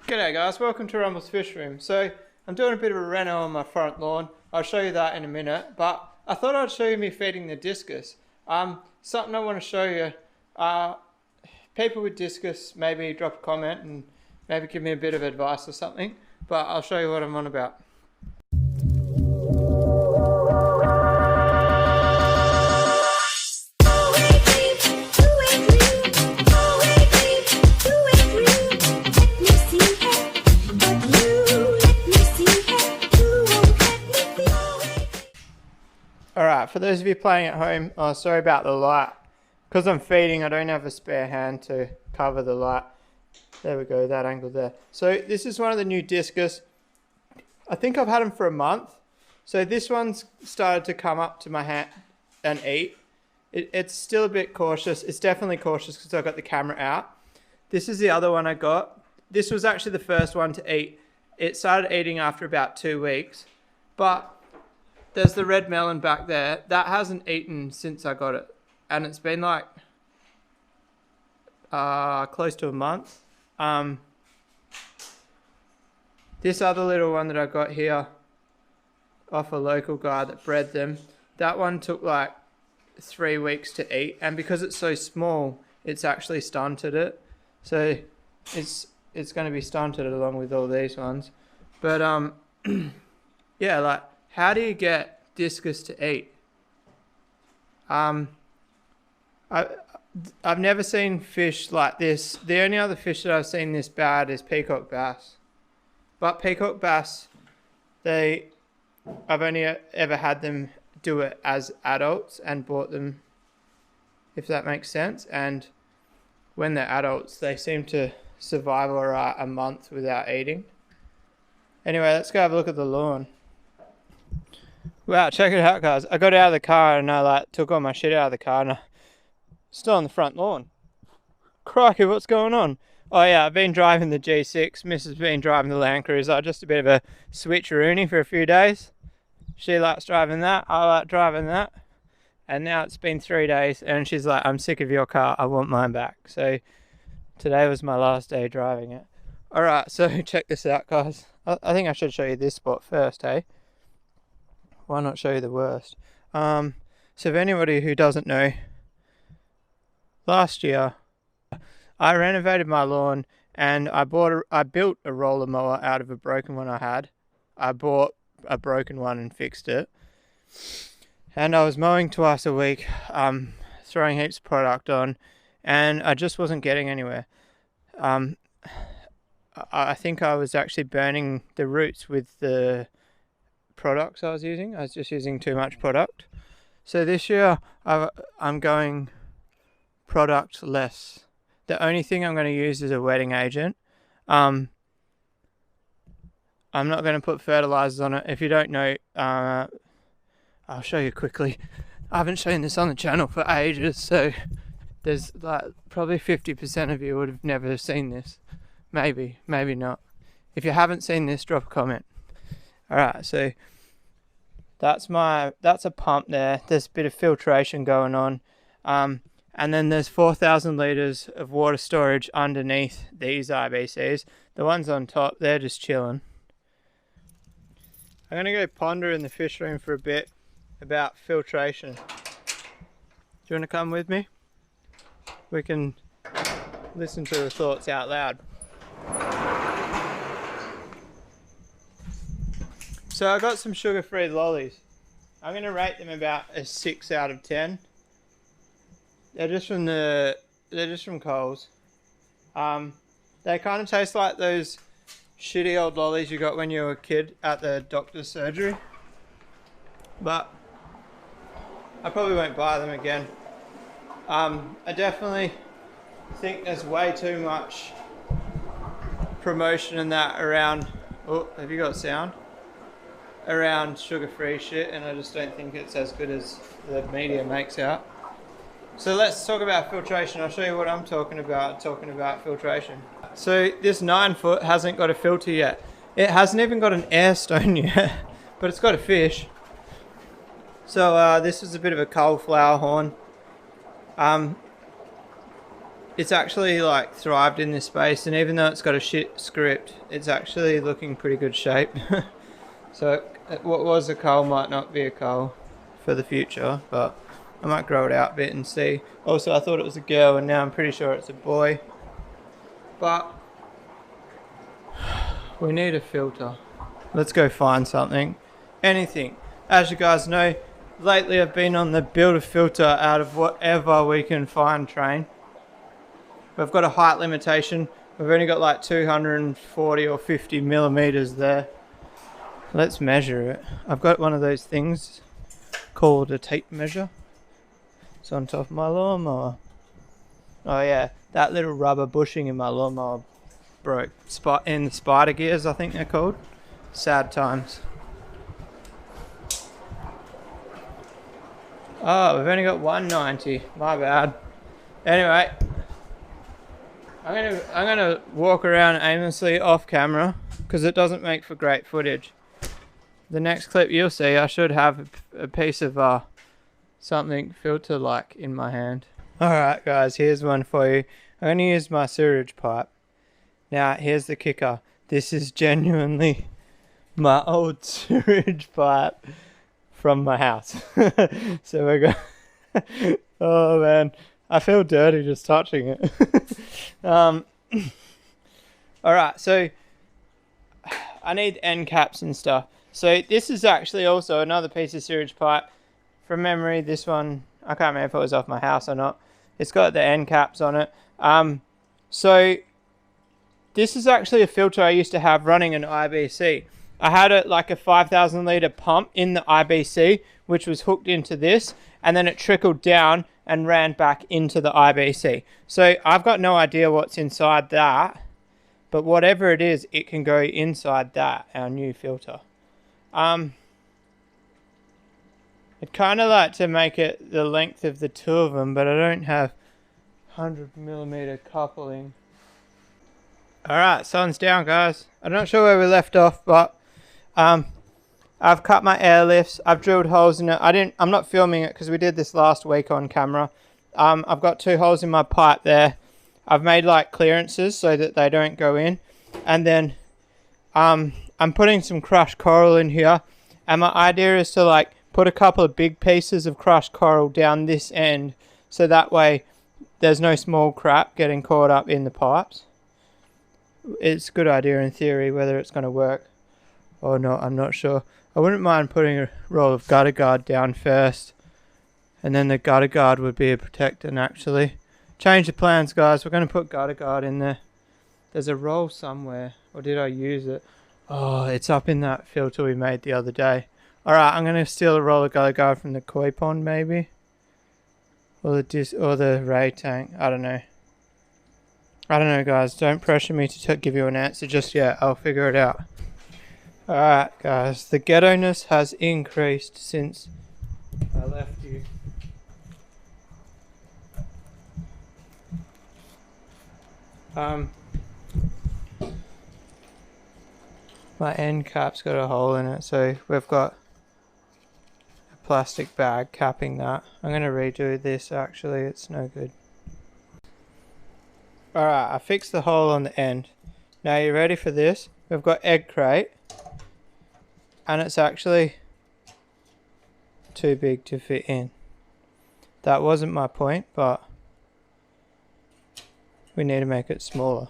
G'day guys, welcome to Rumble's Fish Room. So I'm doing a bit of a reno on my front lawn. I'll show you that in a minute, but I thought I'd show you me feeding the discus. Something I want to show you. People with discus, maybe drop a comment and maybe give me a bit of advice or something, but I'll show you what I'm on about. Alright, for those of you playing at home, sorry about the light. Because I'm feeding, I don't have a spare hand to cover the light. There we go, that angle there. So this is one of the new discus. I think I've had them for a month. So this one's started to come up to my hand and eat. It's still a bit cautious. It's definitely cautious because I've got the camera out. This is the other one I got. This was actually the first one to eat. It started eating after about 2 weeks. But there's the red melon back there. That hasn't eaten since I got it. And it's been like close to a month. This other little one that I got here off a local guy that bred them, that one took like 3 weeks to eat. And because it's so small, it's actually stunted it. So it's going to be stunted along with all these ones. But yeah, like, how do you get discus to eat? I've never seen fish like this. The only other fish that I've seen this bad is peacock bass. But peacock bass, I've only ever had them do it as adults and bought them, if that makes sense. And when they're adults, they seem to survive alright a month without eating. Anyway, let's go have a look at the lawn. Wow, check it out guys. I got out of the car and I took all my shit out of the car and I'm still on the front lawn. Crikey, what's going on? Oh yeah, I've been driving the G6. Mrs. been driving the Land Cruiser. Just a bit of a switcheroony for a few days. She likes driving that, I like driving that. And now it's been 3 days and she's like, I'm sick of your car, I want mine back. So today was my last day driving it. Alright, so check this out guys. I think I should show you this spot first, hey? Why not show you the worst? So for anybody who doesn't know, last year I renovated my lawn and I built a roller mower out of a broken one I had. I bought a broken one and fixed it. And I was mowing twice a week, throwing heaps of product on, and I just wasn't getting anywhere. I think I was actually burning the roots with the products I was using. I was just using too much product. So this year I'm going product less. The only thing I'm going to use is a wetting agent. I'm not going to put fertilizers on it. If you don't know, I'll show you quickly. I haven't shown this on the channel for ages, so there's like probably 50% of you would have never seen this. Maybe not. If you haven't seen this, drop a comment. Alright, so that's a pump there. There's a bit of filtration going on. And then there's 4,000 litres of water storage underneath these IBCs. The ones on top, they're just chilling. I'm going to go ponder in the fish room for a bit about filtration. Do you want to come with me? We can listen to the thoughts out loud. So I got some sugar-free lollies. I'm going to rate them about a 6 out of 10. They're just from Coles. They kind of taste like those shitty old lollies you got when you were a kid at the doctor's surgery. But I probably won't buy them again. I definitely think there's way too much promotion in that around. Oh, have you got sound? Around sugar-free shit, and I just don't think it's as good as the media makes out. So let's talk about filtration. I'll show you what I'm talking about filtration. So this 9 foot hasn't got a filter yet. It hasn't even got an air stone yet, but it's got a fish. So this is a bit of a cauliflower horn. it's actually like thrived in this space, and even though it's got a shit script, it's actually looking pretty good shape. So what was a cull might not be a cull for the future, but I might grow it out a bit and see. Also, I thought it was a girl, and now I'm pretty sure it's a boy. But we need a filter. Let's go find something. Anything. As you guys know, lately I've been on the build a filter out of whatever we can find train. We've got a height limitation. We've only got like 240 or 50 millimeters there. Let's measure it. I've got one of those things called a tape measure. It's on top of my lawnmower. Oh yeah, that little rubber bushing in my lawnmower broke. In the spider gears, I think they're called. Sad times. Oh, we've only got 190. My bad. Anyway, I'm gonna walk around aimlessly off camera because it doesn't make for great footage. The next clip you'll see, I should have a piece of something filter like in my hand. Alright guys, here's one for you. I'm going to use my sewerage pipe. Now here's the kicker. This is genuinely my old sewerage pipe from my house. So we're going... Oh man, I feel dirty just touching it. Alright, so I need end caps and stuff. So this is actually also another piece of sewage pipe. From memory, this one, I can't remember if it was off my house or not. It's got the end caps on it. So this is actually a filter I used to have running an IBC. I had like a 5,000 litre pump in the IBC, which was hooked into this, and then it trickled down and ran back into the IBC. So I've got no idea what's inside that, but whatever it is, it can go inside that, our new filter. I'd kind of like to make it the length of the two of them, but I don't have 100mm coupling. Alright, sun's down guys. I'm not sure where we left off, but I've cut my air lifts, I've drilled holes in it. I'm not filming it because we did this last week on camera. I've got 2 holes in my pipe there. I've made like clearances so that they don't go in. And then I'm putting some crushed coral in here. And my idea is to like put a couple of big pieces of crushed coral down this end. So that way there's no small crap getting caught up in the pipes. It's a good idea in theory. Whether it's going to work or not, I'm not sure. I wouldn't mind putting a roll of gutter guard down first, and then the gutter guard would be a protectant actually. Change the plans guys, we're going to put gutter guard in there. There's a roll somewhere, or did I use it? Oh, it's up in that filter we made the other day. Alright, I'm going to steal a roll of gutter guard from the koi pond maybe. Or the ray tank, I don't know. I don't know guys, don't pressure me to give you an answer just yet, I'll figure it out. Alright guys, the ghetto-ness has increased since I left you. My end cap's got a hole in it, so we've got a plastic bag capping that. I'm going to redo this actually, it's no good. Alright, I fixed the hole on the end. Now you ready for this? We've got egg crate. And it's actually too big to fit in. That wasn't my point, but we need to make it smaller.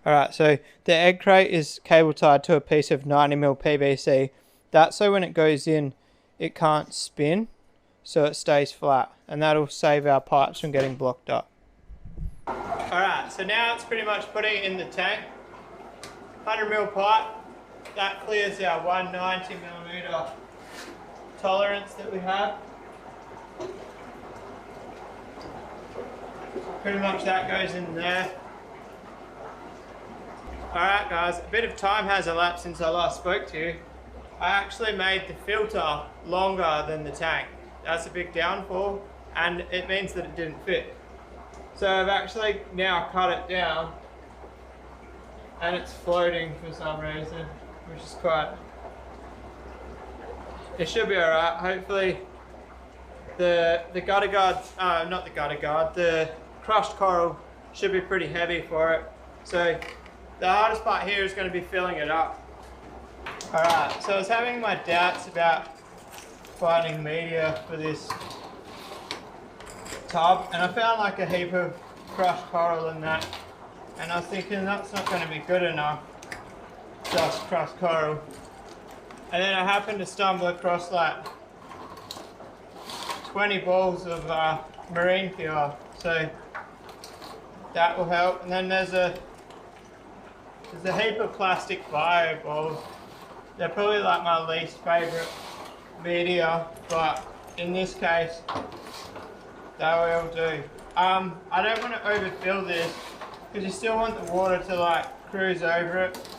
Alright, so the egg crate is cable tied to a piece of 90mm PVC. That's so when it goes in, it can't spin, so it stays flat. And that'll save our pipes from getting blocked up. Alright, so now it's pretty much putting it in the tank. 100mm pipe. That clears our 190mm tolerance that we have. Pretty much that goes in there. Alright guys, a bit of time has elapsed since I last spoke to you. I actually made the filter longer than the tank. That's a big downfall, and it means that it didn't fit. So I've actually now cut it down, and it's floating for some reason, which is quite... It should be alright. Hopefully the gutter guard, not the gutter guard, the crushed coral should be pretty heavy for it. So the hardest part here is going to be filling it up. Alright, so I was having my doubts about finding media for this tub, and I found like a heap of crushed coral in that, and I was thinking that's not going to be good enough, just crushed coral. And then I happened to stumble across like 20 balls of marine pure, so that will help. And then there's a heap of plastic bio balls. They're probably like my least favourite media, but in this case they will do. I don't want to overfill this because you still want the water to like cruise over it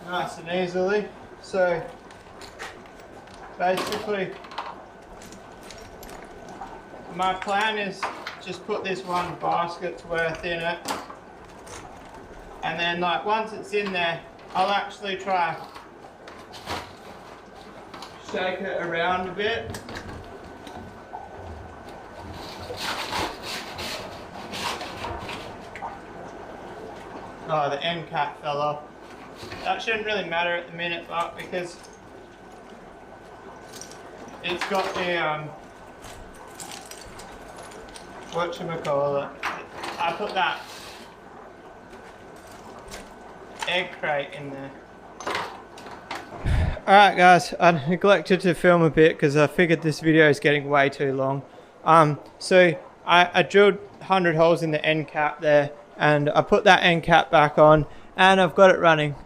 nice and easily. So basically my plan is just put this one basket's worth in it, and then like once it's in there I'll actually try shake it around a bit. Oh, the end cap fell off. That shouldn't really matter at the minute, but because it's got the whatchamacallit, I put that egg crate in there. Alright guys, I neglected to film a bit because I figured this video is getting way too long. So I drilled 100 holes in the end cap there, and I put that end cap back on, and I've got it running.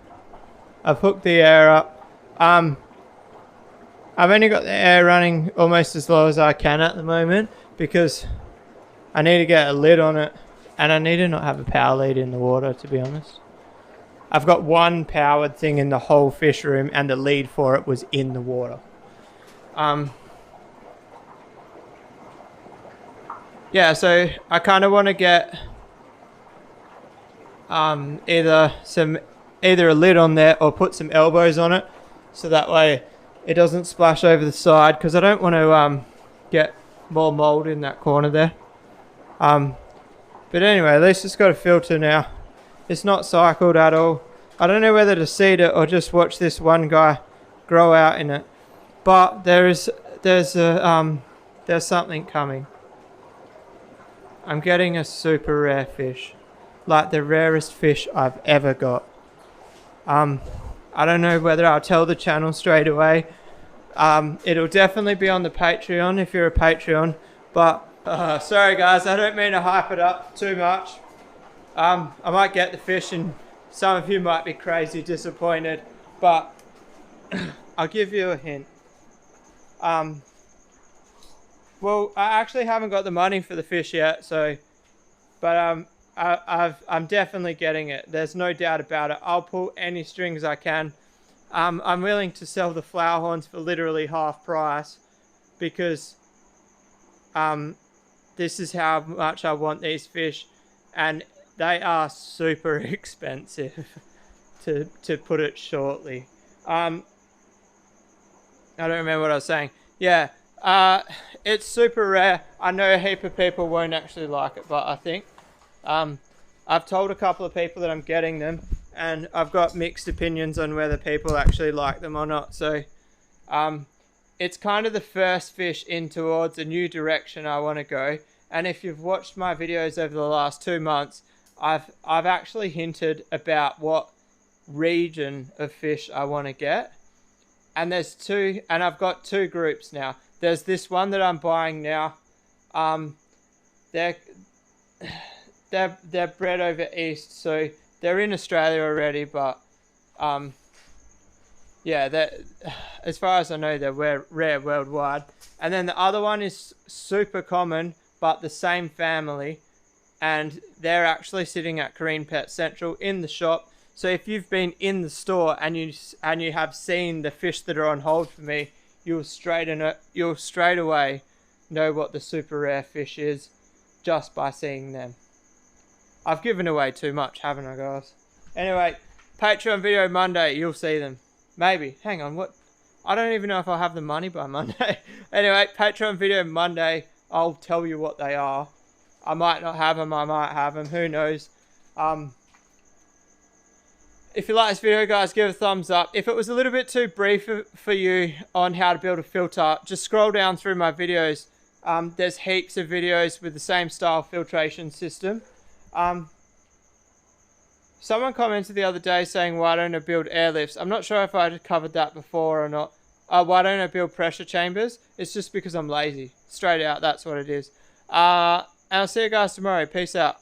I've hooked the air up. I've only got the air running almost as low as I can at the moment because I need to get a lid on it, and I need to not have a power lead in the water, to be honest. I've got one powered thing in the whole fish room, and the lead for it was in the water. Yeah, so I kind of want to get either a lid on there or put some elbows on it, so that way it doesn't splash over the side, because I don't want to get more mold in that corner there. But anyway, at least it's got a filter now. It's not cycled at all. I don't know whether to seed it or just watch this one guy grow out in it. But there's something coming. I'm getting a super rare fish. Like the rarest fish I've ever got. I don't know whether I'll tell the channel straight away. It'll definitely be on the Patreon if you're a Patreon. But sorry guys, I don't mean to hype it up too much. I might get the fish and some of you might be crazy disappointed, but I'll give you a hint. Well, I actually haven't got the money for the fish yet, so, but I'm definitely getting it. There's no doubt about it. I'll pull any strings I can. I'm willing to sell the flower horns for literally half price because this is how much I want these fish, and they are super expensive to put it shortly. I don't remember what I was saying. Yeah, it's super rare. I know a heap of people won't actually like it, but I think I've told a couple of people that I'm getting them, and I've got mixed opinions on whether people actually like them or not. So it's kind of the first fish in towards a new direction I want to go. And if you've watched my videos over the last 2 months, I've actually hinted about what region of fish I want to get. And there's two, and I've got two groups now. There's this one that I'm buying now. They're bred over east, so they're in Australia already, but yeah, as far as I know, they're rare worldwide. And then the other one is super common, but the same family, and they're actually sitting at Green Pet Central in the shop. So if you've been in the store and you have seen the fish that are on hold for me, you'll straight away know what the super rare fish is just by seeing them. I've given away too much, haven't I, guys? Anyway, Patreon video Monday, you'll see them. Maybe. Hang on, what? I don't even know if I'll have the money by Monday. Anyway, Patreon video Monday, I'll tell you what they are. I might not have them, I might have them, who knows. If you like this video, guys, give it a thumbs up. If it was a little bit too brief for you on how to build a filter, just scroll down through my videos. There's heaps of videos with the same style filtration system. Someone commented the other day saying, why don't I build airlifts? I'm not sure if I covered that before or not. Why don't I build pressure chambers? It's just because I'm lazy. Straight out, that's what it is. And I'll see you guys tomorrow. Peace out.